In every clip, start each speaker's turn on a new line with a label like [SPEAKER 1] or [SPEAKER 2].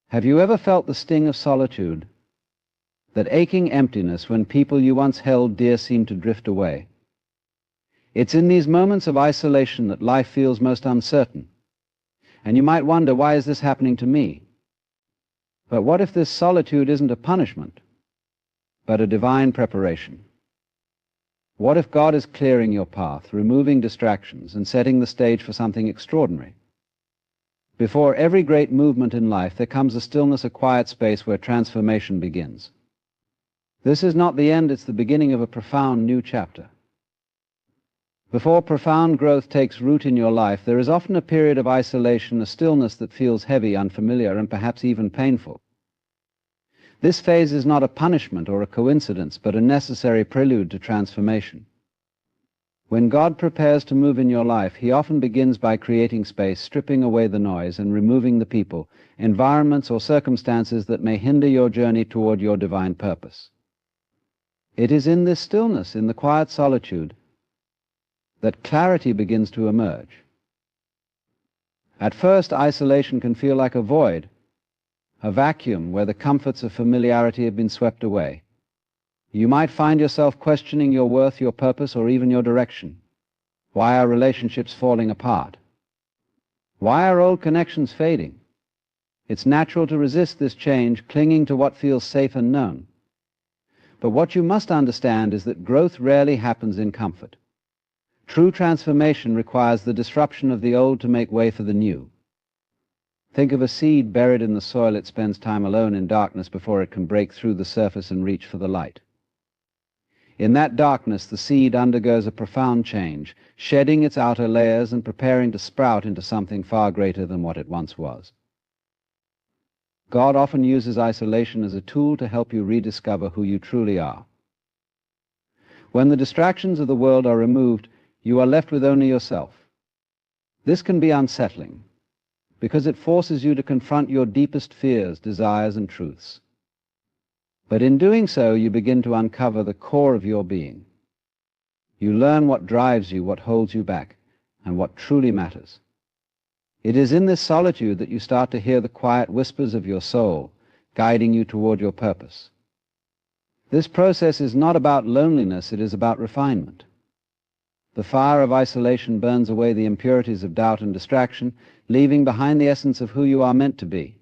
[SPEAKER 1] Have you ever felt the sting of solitude, that aching emptiness when people you once held dear seem to drift away? It's in these moments of isolation that life feels most uncertain, and you might wonder, why is this happening to me? But what if this solitude isn't a punishment, but a divine preparation? What if God is clearing your path, removing distractions, and setting the stage for something extraordinary? Before every great movement in life, there comes a stillness, a quiet space where transformation begins. This is not the end, it's the beginning of a profound new chapter. Before profound growth takes root in your life, there is often a period of isolation, a stillness that feels heavy, unfamiliar, and perhaps even painful. This phase is not a punishment or a coincidence, but a necessary prelude to transformation. When God prepares to move in your life, He often begins by creating space, stripping away the noise, and removing the people, environments, or circumstances that may hinder your journey toward your divine purpose. It is in this stillness, in the quiet solitude, that clarity begins to emerge. At first, isolation can feel like a void, a vacuum where the comforts of familiarity have been swept away. You might find yourself questioning your worth, your purpose, or even your direction. Why are relationships falling apart? Why are old connections fading? It's natural to resist this change, clinging to what feels safe and known. But what you must understand is that growth rarely happens in comfort. True transformation requires the disruption of the old to make way for the new. Think of a seed buried in the soil. It spends time alone in darkness before it can break through the surface and reach for the light. In that darkness, the seed undergoes a profound change, shedding its outer layers and preparing to sprout into something far greater than what it once was. God often uses isolation as a tool to help you rediscover who you truly are. When the distractions of the world are removed, you are left with only yourself. This can be unsettling, because it forces you to confront your deepest fears, desires, and truths. But in doing so, you begin to uncover the core of your being. You learn what drives you, what holds you back, and what truly matters. It is in this solitude that you start to hear the quiet whispers of your soul, guiding you toward your purpose. This process is not about loneliness, it is about refinement. The fire of isolation burns away the impurities of doubt and distraction, leaving behind the essence of who you are meant to be.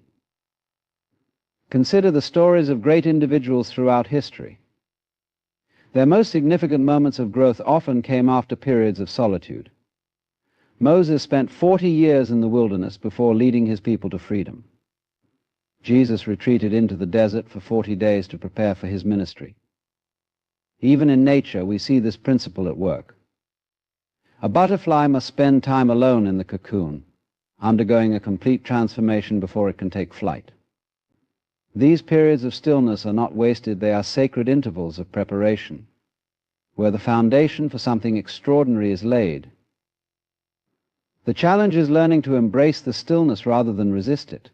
[SPEAKER 1] Consider the stories of great individuals throughout history. Their most significant moments of growth often came after periods of solitude. Moses spent 40 years in the wilderness before leading his people to freedom. Jesus retreated into the desert for 40 days to prepare for his ministry. Even in nature, we see this principle at work. A butterfly must spend time alone in the cocoon, undergoing a complete transformation before it can take flight. These periods of stillness are not wasted, they are sacred intervals of preparation, where the foundation for something extraordinary is laid. The challenge is learning to embrace the stillness rather than resist it.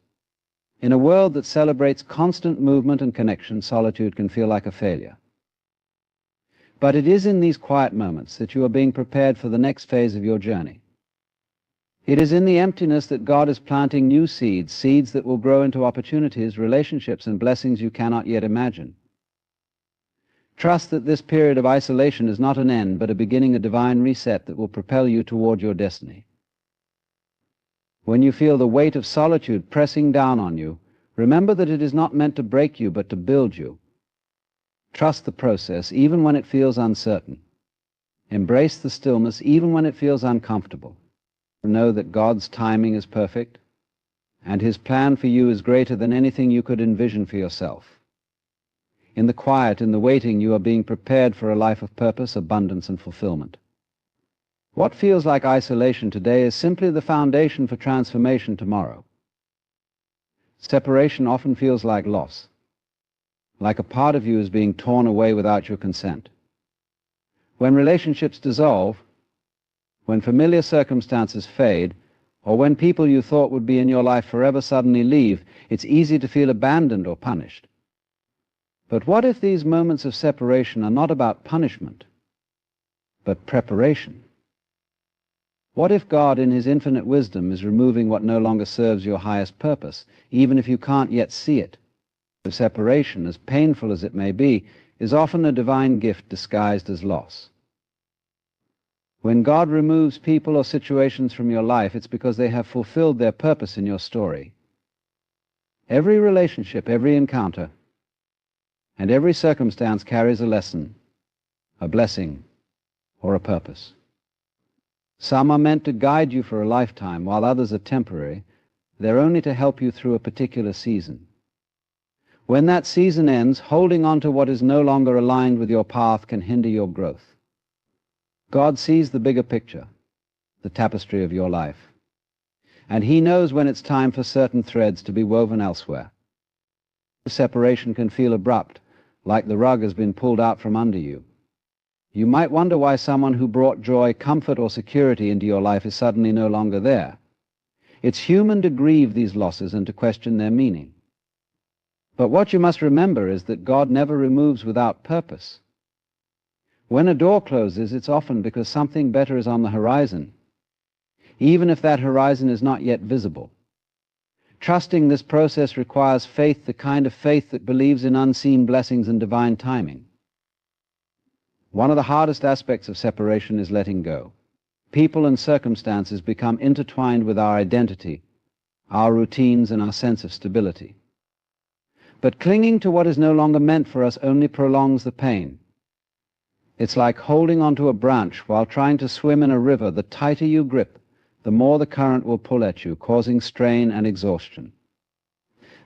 [SPEAKER 1] In a world that celebrates constant movement and connection, solitude can feel like a failure. But it is in these quiet moments that you are being prepared for the next phase of your journey. It is in the emptiness that God is planting new seeds, seeds that will grow into opportunities, relationships, and blessings you cannot yet imagine. Trust that this period of isolation is not an end, but a beginning, a divine reset that will propel you toward your destiny. When you feel the weight of solitude pressing down on you, remember that it is not meant to break you, but to build you. Trust the process, even when it feels uncertain. Embrace the stillness, even when it feels uncomfortable. Know that God's timing is perfect, and His plan for you is greater than anything you could envision for yourself. In the quiet, in the waiting, you are being prepared for a life of purpose, abundance, and fulfillment. What feels like isolation today is simply the foundation for transformation tomorrow. Separation often feels like loss, like a part of you is being torn away without your consent. When relationships dissolve, when familiar circumstances fade, or when people you thought would be in your life forever suddenly leave, it's easy to feel abandoned or punished. But what if these moments of separation are not about punishment, but preparation? What if God, in his infinite wisdom, is removing what no longer serves your highest purpose, even if you can't yet see it? The separation, as painful as it may be, is often a divine gift disguised as loss. When God removes people or situations from your life, it's because they have fulfilled their purpose in your story. Every relationship, every encounter, and every circumstance carries a lesson, a blessing, or a purpose. Some are meant to guide you for a lifetime, while others are temporary. They're only to help you through a particular season. When that season ends, holding on to what is no longer aligned with your path can hinder your growth. God sees the bigger picture, the tapestry of your life, and he knows when it's time for certain threads to be woven elsewhere. The separation can feel abrupt, like the rug has been pulled out from under you. You might wonder why someone who brought joy, comfort, or security into your life is suddenly no longer there. It's human to grieve these losses and to question their meaning. But what you must remember is that God never removes without purpose. When a door closes, it's often because something better is on the horizon, even if that horizon is not yet visible. Trusting this process requires faith, the kind of faith that believes in unseen blessings and divine timing. One of the hardest aspects of separation is letting go. People and circumstances become intertwined with our identity, our routines, and our sense of stability. But clinging to what is no longer meant for us only prolongs the pain. It's like holding onto a branch while trying to swim in a river. The tighter you grip, the more the current will pull at you, causing strain and exhaustion.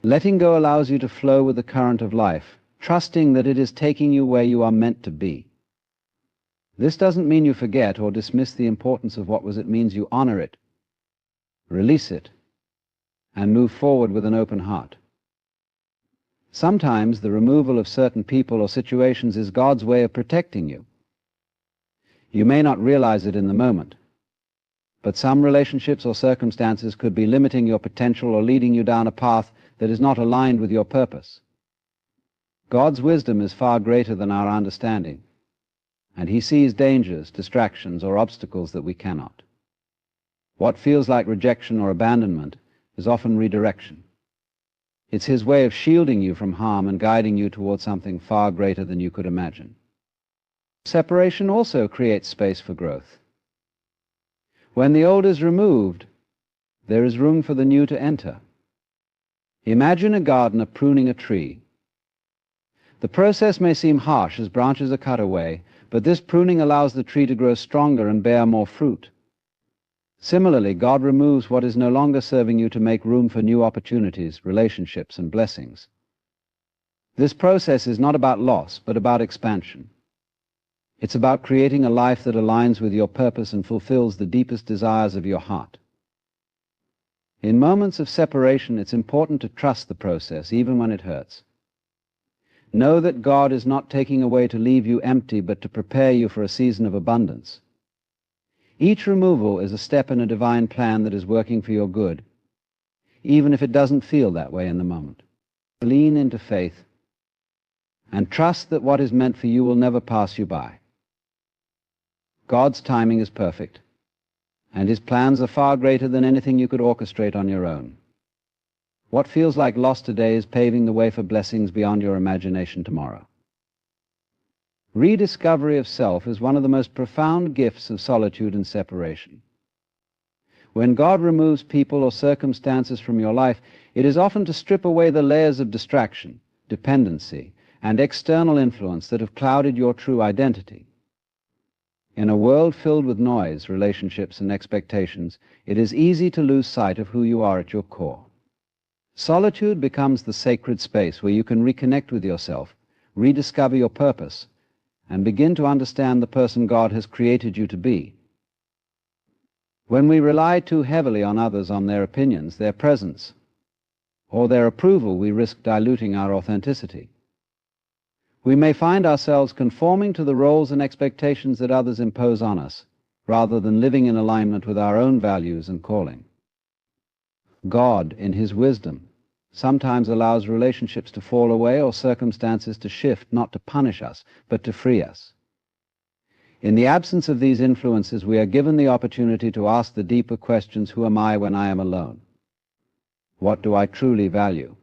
[SPEAKER 1] Letting go allows you to flow with the current of life, trusting that it is taking you where you are meant to be. This doesn't mean you forget or dismiss the importance of what was. It means you honor it, release it, and move forward with an open heart. Sometimes the removal of certain people or situations is God's way of protecting you. You may not realize it in the moment, but some relationships or circumstances could be limiting your potential or leading you down a path that is not aligned with your purpose. God's wisdom is far greater than our understanding, and he sees dangers, distractions, or obstacles that we cannot. What feels like rejection or abandonment is often redirection. It's his way of shielding you from harm and guiding you towards something far greater than you could imagine. Separation also creates space for growth. When the old is removed, there is room for the new to enter. Imagine a gardener pruning a tree. The process may seem harsh as branches are cut away, but this pruning allows the tree to grow stronger and bear more fruit. Similarly, God removes what is no longer serving you to make room for new opportunities, relationships, and blessings. This process is not about loss, but about expansion. It's about creating a life that aligns with your purpose and fulfills the deepest desires of your heart. In moments of separation, it's important to trust the process, even when it hurts. Know that God is not taking away to leave you empty, but to prepare you for a season of abundance. Each removal is a step in a divine plan that is working for your good, even if it doesn't feel that way in the moment. Lean into faith and trust that what is meant for you will never pass you by. God's timing is perfect, and his plans are far greater than anything you could orchestrate on your own. What feels like loss today is paving the way for blessings beyond your imagination tomorrow. Rediscovery of self is one of the most profound gifts of solitude and separation. When God removes people or circumstances from your life, it is often to strip away the layers of distraction, dependency, and external influence that have clouded your true identity. In a world filled with noise, relationships, and expectations, it is easy to lose sight of who you are at your core. Solitude becomes the sacred space where you can reconnect with yourself, rediscover your purpose, and begin to understand the person God has created you to be. When we rely too heavily on others, on their opinions, their presence, or their approval, we risk diluting our authenticity. We may find ourselves conforming to the roles and expectations that others impose on us, rather than living in alignment with our own values and calling. God, in his wisdom, sometimes allows relationships to fall away or circumstances to shift, not to punish us, but to free us. In the absence of these influences, we are given the opportunity to ask the deeper questions: who am I when I am alone? What do I truly value?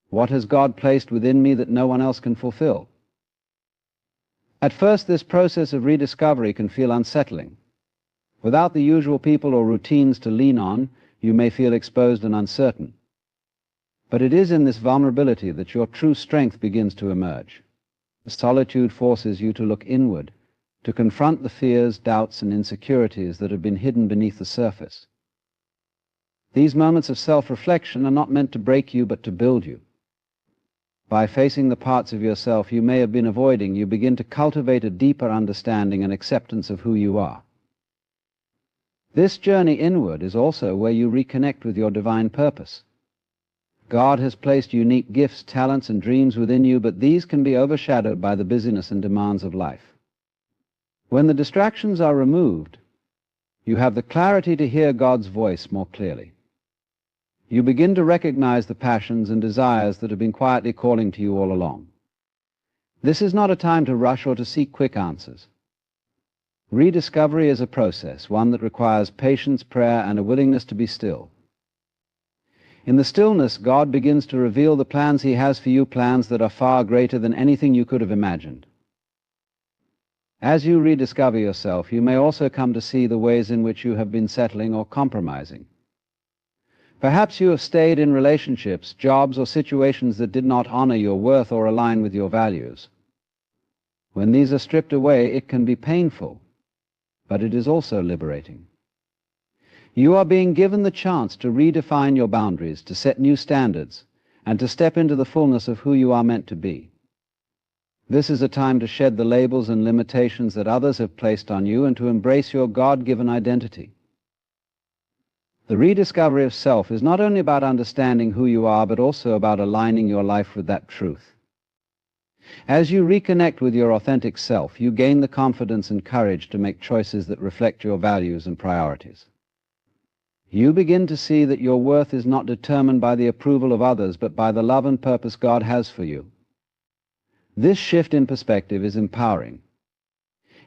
[SPEAKER 1] What has God placed within me that no one else can fulfill? At first, this process of rediscovery can feel unsettling. Without the usual people or routines to lean on, you may feel exposed and uncertain. But it is in this vulnerability that your true strength begins to emerge. Solitude forces you to look inward, to confront the fears, doubts, and insecurities that have been hidden beneath the surface. These moments of self-reflection are not meant to break you, but to build you. By facing the parts of yourself you may have been avoiding, you begin to cultivate a deeper understanding and acceptance of who you are. This journey inward is also where you reconnect with your divine purpose. God has placed unique gifts, talents, and dreams within you, but these can be overshadowed by the busyness and demands of life. When the distractions are removed, you have the clarity to hear God's voice more clearly. You begin to recognize the passions and desires that have been quietly calling to you all along. This is not a time to rush or to seek quick answers. Rediscovery is a process, one that requires patience, prayer, and a willingness to be still. In the stillness, God begins to reveal the plans He has for you, plans that are far greater than anything you could have imagined. As you rediscover yourself, you may also come to see the ways in which you have been settling or compromising. Perhaps you have stayed in relationships, jobs, or situations that did not honor your worth or align with your values. When these are stripped away, it can be painful, but it is also liberating. You are being given the chance to redefine your boundaries, to set new standards, and to step into the fullness of who you are meant to be. This is a time to shed the labels and limitations that others have placed on you and to embrace your God-given identity. The rediscovery of self is not only about understanding who you are, but also about aligning your life with that truth. As you reconnect with your authentic self, you gain the confidence and courage to make choices that reflect your values and priorities. You begin to see that your worth is not determined by the approval of others, but by the love and purpose God has for you. This shift in perspective is empowering.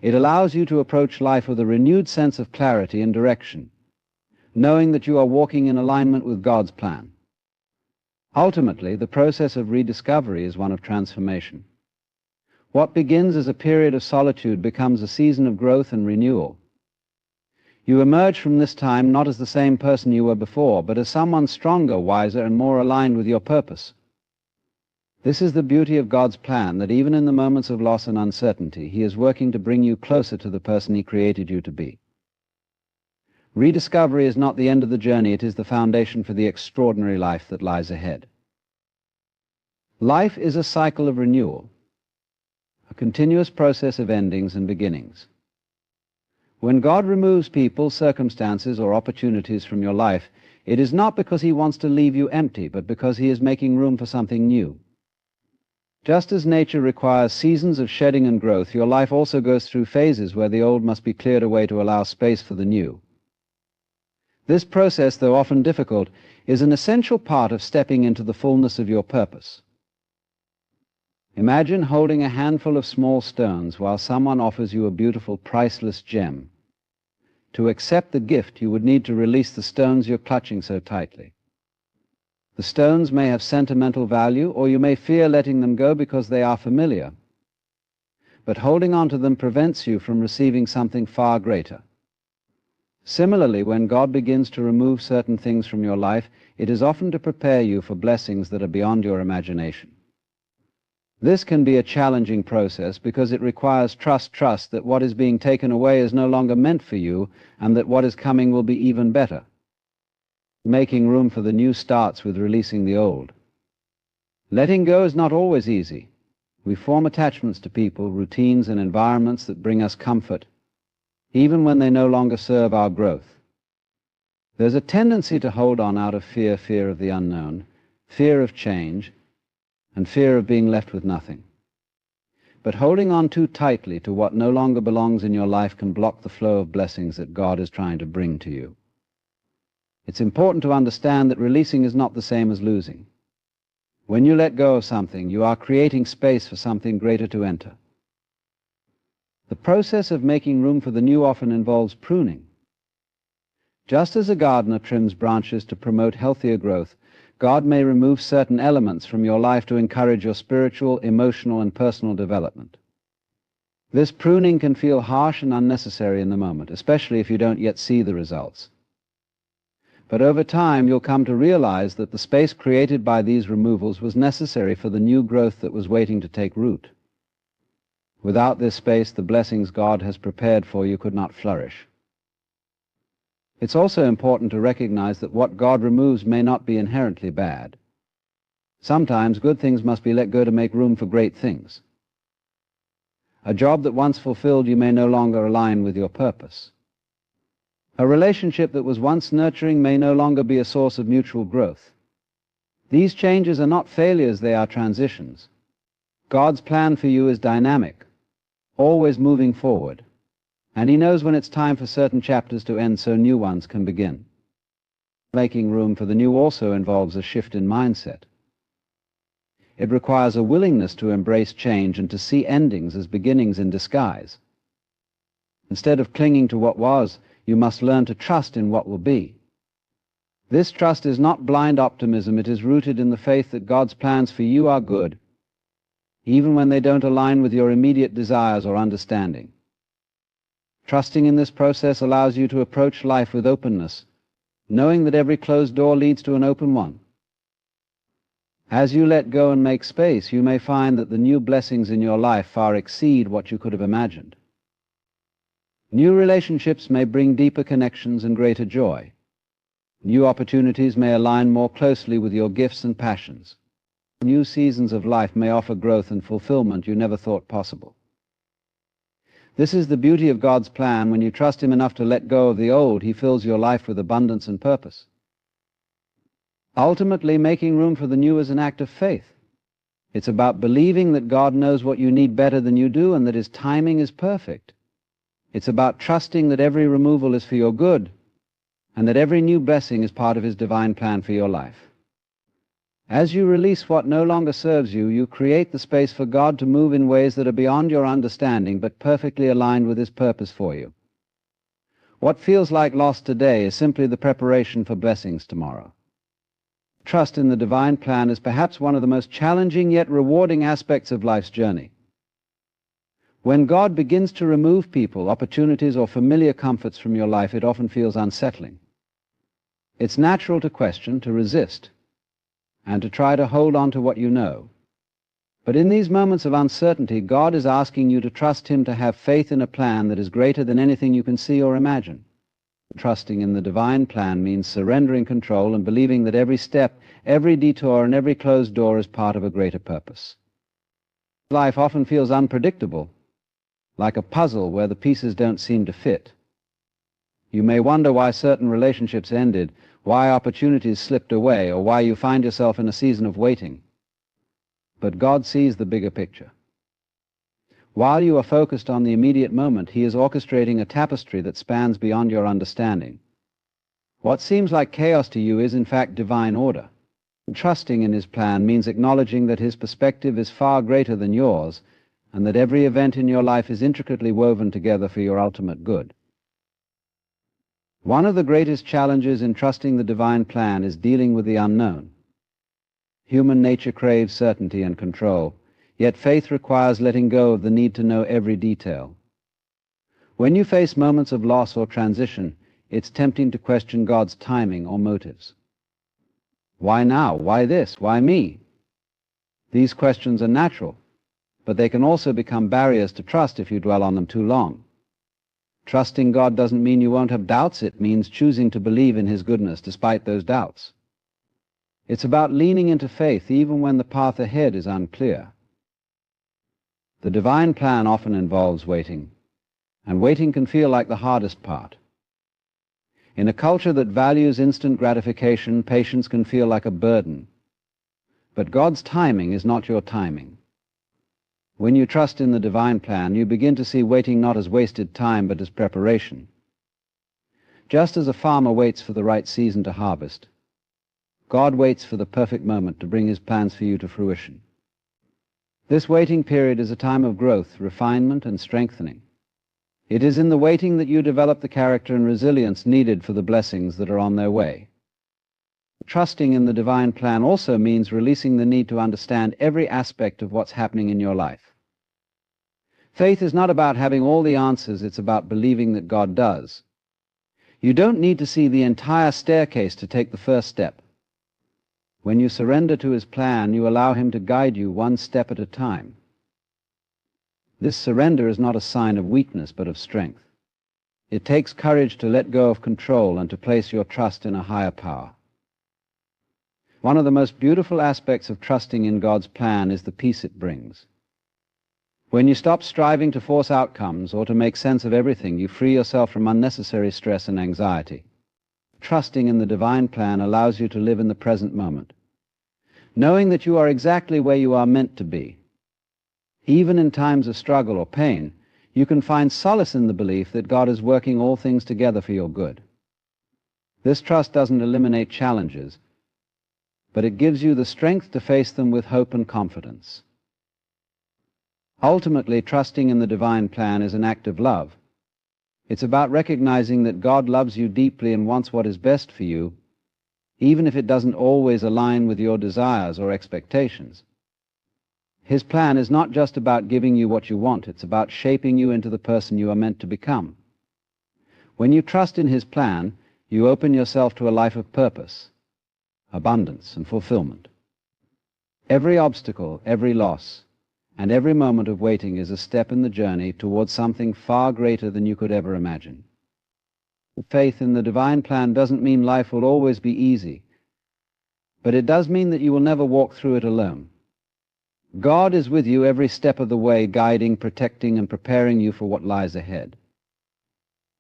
[SPEAKER 1] It allows you to approach life with a renewed sense of clarity and direction, knowing that you are walking in alignment with God's plan. Ultimately, the process of rediscovery is one of transformation. What begins as a period of solitude becomes a season of growth and renewal. You emerge from this time not as the same person you were before, but as someone stronger, wiser, and more aligned with your purpose. This is the beauty of God's plan, that even in the moments of loss and uncertainty, He is working to bring you closer to the person He created you to be. Rediscovery is not the end of the journey, it is the foundation for the extraordinary life that lies ahead. Life is a cycle of renewal, a continuous process of endings and beginnings. When God removes people, circumstances, or opportunities from your life, it is not because He wants to leave you empty, but because He is making room for something new. Just as nature requires seasons of shedding and growth, your life also goes through phases where the old must be cleared away to allow space for the new. This process, though often difficult, is an essential part of stepping into the fullness of your purpose. Imagine holding a handful of small stones while someone offers you a beautiful, priceless gem. To accept the gift, you would need to release the stones you're clutching so tightly. The stones may have sentimental value, or you may fear letting them go because they are familiar. But holding on to them prevents you from receiving something far greater. Similarly, when God begins to remove certain things from your life, it is often to prepare you for blessings that are beyond your imagination. This can be a challenging process because it requires trust that what is being taken away is no longer meant for you, and that what is coming will be even better. Making room for the new starts with releasing the old. Letting go is not always easy. We form attachments to people, routines, and environments that bring us comfort, even when they no longer serve our growth. There's a tendency to hold on out of fear of the unknown, fear of change, and fear of being left with nothing. But holding on too tightly to what no longer belongs in your life can block the flow of blessings that God is trying to bring to you. It's important to understand that releasing is not the same as losing. When you let go of something, you are creating space for something greater to enter. The process of making room for the new often involves pruning. Just as a gardener trims branches to promote healthier growth, God may remove certain elements from your life to encourage your spiritual, emotional, and personal development. This pruning can feel harsh and unnecessary in the moment, especially if you don't yet see the results. But over time, you'll come to realize that the space created by these removals was necessary for the new growth that was waiting to take root. Without this space, the blessings God has prepared for you could not flourish. It's also important to recognize that what God removes may not be inherently bad. Sometimes good things must be let go to make room for great things. A job that once fulfilled you may no longer align with your purpose. A relationship that was once nurturing may no longer be a source of mutual growth. These changes are not failures, they are transitions. God's plan for you is dynamic, always moving forward, and He knows when it's time for certain chapters to end so new ones can begin. Making room for the new also involves a shift in mindset. It requires a willingness to embrace change and to see endings as beginnings in disguise. Instead of clinging to what was, you must learn to trust in what will be. This trust is not blind optimism, it is rooted in the faith that God's plans for you are good, even when they don't align with your immediate desires or understanding. Trusting in this process allows you to approach life with openness, knowing that every closed door leads to an open one. As you let go and make space, you may find that the new blessings in your life far exceed what you could have imagined. New relationships may bring deeper connections and greater joy. New opportunities may align more closely with your gifts and passions. New seasons of life may offer growth and fulfillment you never thought possible. This is the beauty of God's plan. When you trust Him enough to let go of the old, He fills your life with abundance and purpose. Ultimately, making room for the new is an act of faith. It's about believing that God knows what you need better than you do and that His timing is perfect. It's about trusting that every removal is for your good and that every new blessing is part of His divine plan for your life. As you release what no longer serves you, you create the space for God to move in ways that are beyond your understanding but perfectly aligned with His purpose for you. What feels like loss today is simply the preparation for blessings tomorrow. Trust in the divine plan is perhaps one of the most challenging yet rewarding aspects of life's journey. When God begins to remove people, opportunities, or familiar comforts from your life, it often feels unsettling. It's natural to question, to resist, and to try to hold on to what you know. But in these moments of uncertainty, God is asking you to trust Him, to have faith in a plan that is greater than anything you can see or imagine. Trusting in the divine plan means surrendering control and believing that every step, every detour, and every closed door is part of a greater purpose. Life often feels unpredictable, like a puzzle where the pieces don't seem to fit. You may wonder why certain relationships ended, why opportunities slipped away, or why you find yourself in a season of waiting. But God sees the bigger picture. While you are focused on the immediate moment, He is orchestrating a tapestry that spans beyond your understanding. What seems like chaos to you is in fact divine order. Trusting in His plan means acknowledging that His perspective is far greater than yours, and that every event in your life is intricately woven together for your ultimate good. One of the greatest challenges in trusting the divine plan is dealing with the unknown. Human nature craves certainty and control, yet faith requires letting go of the need to know every detail. When you face moments of loss or transition, it's tempting to question God's timing or motives. Why now? Why this? Why me? These questions are natural, but they can also become barriers to trust if you dwell on them too long. Trusting God doesn't mean you won't have doubts. It means choosing to believe in His goodness despite those doubts. It's about leaning into faith even when the path ahead is unclear. The divine plan often involves waiting, and waiting can feel like the hardest part. In a culture that values instant gratification, patience can feel like a burden. But God's timing is not your timing. When you trust in the divine plan, you begin to see waiting not as wasted time, but as preparation. Just as a farmer waits for the right season to harvest, God waits for the perfect moment to bring His plans for you to fruition. This waiting period is a time of growth, refinement, and strengthening. It is in the waiting that you develop the character and resilience needed for the blessings that are on their way. Trusting in the divine plan also means releasing the need to understand every aspect of what's happening in your life. Faith is not about having all the answers, it's about believing that God does. You don't need to see the entire staircase to take the first step. When you surrender to His plan, you allow Him to guide you one step at a time. This surrender is not a sign of weakness, but of strength. It takes courage to let go of control and to place your trust in a higher power. One of the most beautiful aspects of trusting in God's plan is the peace it brings. When you stop striving to force outcomes or to make sense of everything, you free yourself from unnecessary stress and anxiety. Trusting in the divine plan allows you to live in the present moment, knowing that you are exactly where you are meant to be. Even in times of struggle or pain, you can find solace in the belief that God is working all things together for your good. This trust doesn't eliminate challenges, but it gives you the strength to face them with hope and confidence. Ultimately, trusting in the divine plan is an act of love. It's about recognizing that God loves you deeply and wants what is best for you, even if it doesn't always align with your desires or expectations. His plan is not just about giving you what you want, it's about shaping you into the person you are meant to become. When you trust in His plan, you open yourself to a life of purpose, abundance, and fulfillment. Every obstacle, every loss, and every moment of waiting is a step in the journey towards something far greater than you could ever imagine. Faith in the divine plan doesn't mean life will always be easy, but it does mean that you will never walk through it alone. God is with you every step of the way, guiding, protecting, and preparing you for what lies ahead.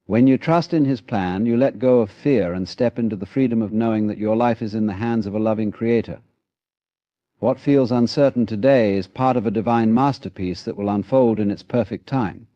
[SPEAKER 1] When you trust in His plan, you let go of fear and step into the freedom of knowing that your life is in the hands of a loving Creator. What feels uncertain today is part of a divine masterpiece that will unfold in its perfect time.